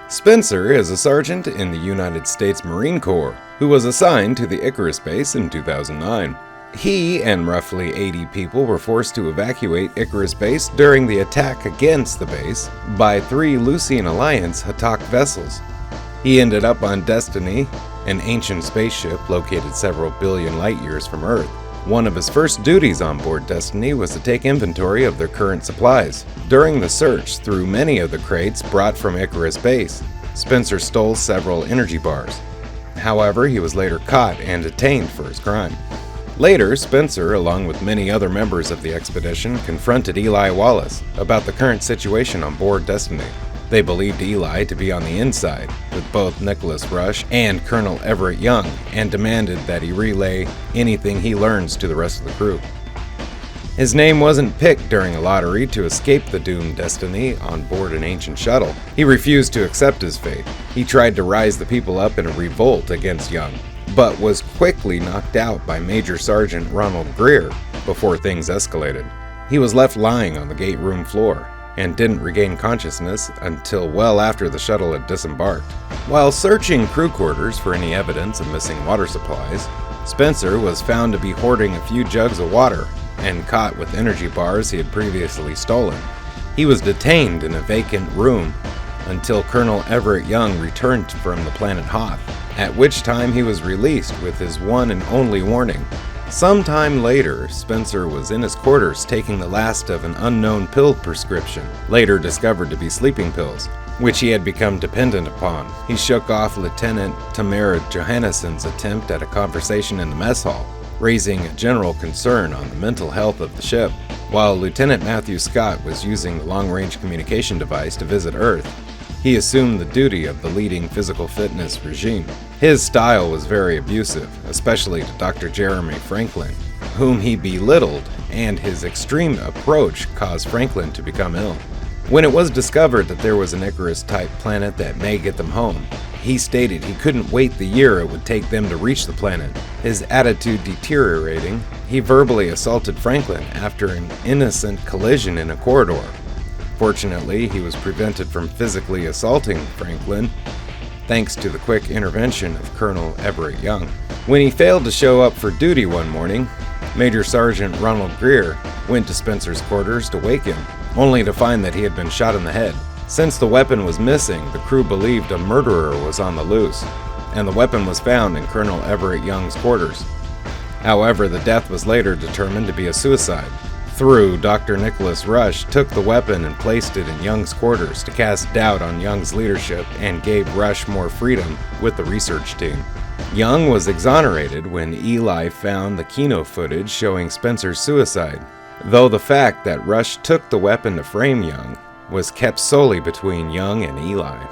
Spencer is a sergeant in the United States Marine Corps who was assigned to the Icarus base in 2009. He and roughly 80 people were forced to evacuate Icarus base during the attack against the base by 3 Lucian Alliance Hatak vessels. He ended up on Destiny, an ancient spaceship located several billion light years from Earth. One of his first duties on board Destiny was to take inventory of their current supplies. During the search through many of the crates brought from Icarus base, Spencer stole several energy bars. However, he was later caught and detained for his crime. Later, Spencer, along with many other members of the expedition, confronted Eli Wallace about the current situation on board Destiny. They believed Eli to be on the inside with both Nicholas Rush and Colonel Everett Young, and demanded that he relay anything he learns to the rest of the crew. His name wasn't picked during a lottery to escape the doomed Destiny on board an ancient shuttle. He refused to accept his fate. He tried to rise the people up in a revolt against Young, but was quickly knocked out by Major Sergeant Ronald Greer before things escalated. He was left lying on the gate room floor and didn't regain consciousness until well after the shuttle had disembarked. While searching crew quarters for any evidence of missing water supplies, Spencer was found to be hoarding a few jugs of water and caught with energy bars he had previously stolen. He was detained in a vacant room until Colonel Everett Young returned from the planet Hoth, at which time he was released with his one and only warning. Sometime later, Spencer was in his quarters taking the last of an unknown pill prescription, later discovered to be sleeping pills, which he had become dependent upon. He shook off Lieutenant Tamara Johannesson's attempt at a conversation in the mess hall, raising a general concern on the mental health of the ship. While Lieutenant Matthew Scott was using the long-range communication device to visit Earth, he assumed the duty of the leading physical fitness regime. His style was very abusive, especially to Dr. Jeremy Franklin, whom he belittled, and his extreme approach caused Franklin to become ill. When it was discovered that there was an Icarus-type planet that may get them home, he stated he couldn't wait the year it would take them to reach the planet. His attitude deteriorating, he verbally assaulted Franklin after an innocent collision in a corridor. Fortunately, he was prevented from physically assaulting Franklin thanks to the quick intervention of Colonel Everett Young. When he failed to show up for duty one morning, Major Sergeant Ronald Greer went to Spencer's quarters to wake him, only to find that he had been shot in the head. Since the weapon was missing, the crew believed a murderer was on the loose, and the weapon was found in Colonel Everett Young's quarters. However, the death was later determined to be a suicide. Dr. Nicholas Rush took the weapon and placed it in Young's quarters to cast doubt on Young's leadership and gave Rush more freedom with the research team. Young was exonerated when Eli found the Kino footage showing Spencer's suicide, though the fact that Rush took the weapon to frame Young was kept solely between Young and Eli.